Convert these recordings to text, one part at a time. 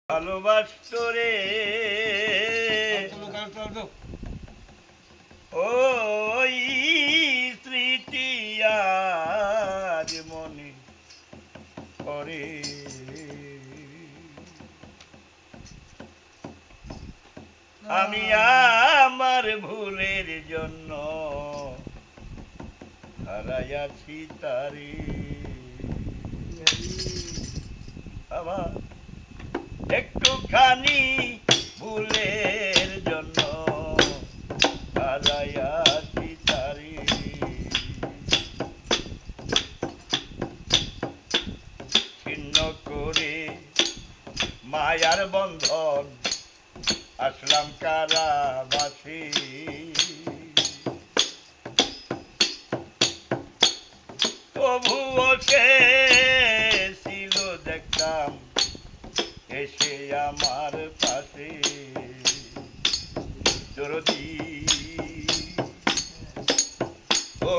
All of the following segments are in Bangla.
ভালোবাসতো রে ওই স্মৃতি আজ মনে পড়ে। আমি আমার ভুলের জন্য হারাইয়াছি তারে। আমার একটুখানি ভুলের জন্য হারাইয়াছি তারে। ছিন্ন করে মায়ার বন্ধন আসলাম কারাবাসী। তবুও সে ছিল দেখতাম এসে আমার পাশে। দরদি ও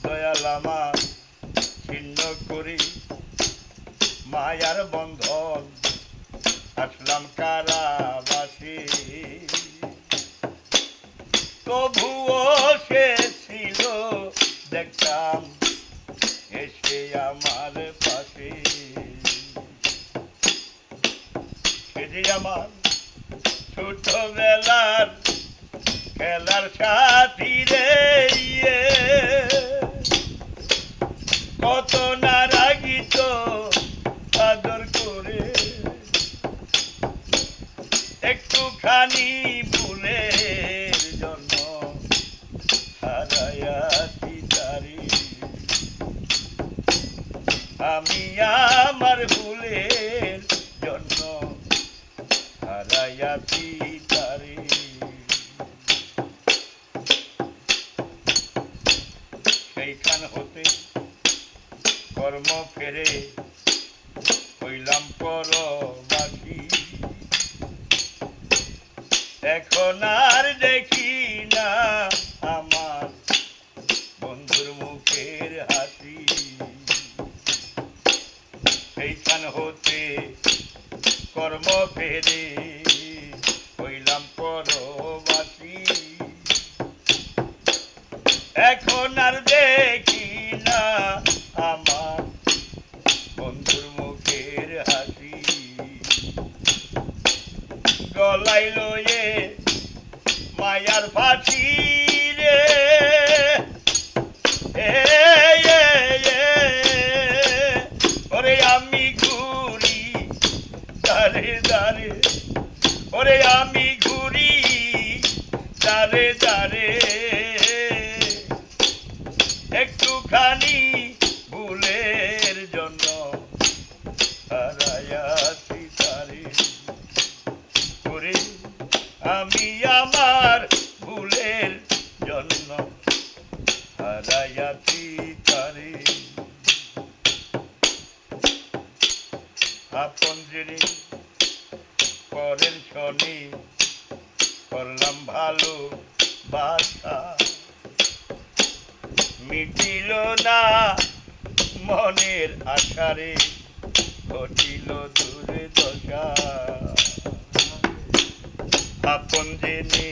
দয়াল আমার ছিন্ন করি মায়ার বন্ধন আসলাম কারাবাসী। তবুও সে ছিল দেখতাম এসে আমার পাশে। সে যে আমার ছোটবেলার খেলার সাথী রে, কত না রাগিত আদর করে। একটুখানি ভুলের জন্য হারাইয়াছি তারে। আমি আমার ভুলের জন্য হারাইয়াছি তারে। সেইখান হতে কর্ম ফেরে হইলাম পরবাসী। এখন আর দেখি না আমার বন্ধুর মুখের হাসি। সেইখান হতে কর্ম ফেরে হইলাম পরবাসী। এখন আর দেখি না আমার বন্ধুর মুখের হাসি। গলায় লয়ে মায়ার ফাঁসি রে, ওরে আমি ঘুরি দারে দারে, ওরে আমি ঘুরি দারে দারে। একটুখানি ভুলের জন্য হারাইয়াছি তারে। ওরে আমি আমার ভুলের জন্য হারাইয়াছি তারে। আপন জেনে পরের শনি করলাম ভালো বাসা। মিটিল না মনের আশারে, ঘটিল দুর্দশা। আপন জেনে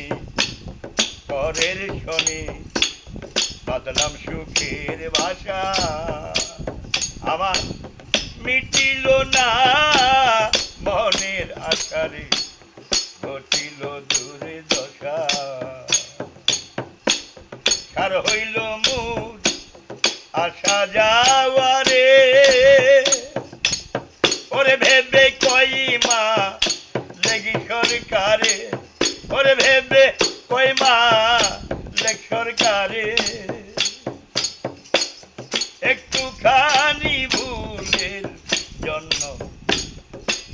পরের শনি বাঁধলাম সুখের বাসা। আমার মিটিল না মনের আশারে, ঘটিল দুর্দশা। সার হইল মোর আসা যাওয়ারে, ওরে ভেবে কই মা লেগি সরকারে, ওরে ভেবে কই মা লেগ সরকারে। একটুখানি ভুলের জন্য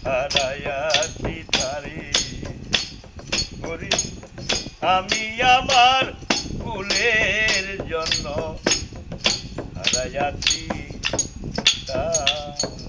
হারাইয়াছি তারে। ওরে আমি আমার ভুলের জন্য হারাইয়াছি তারে।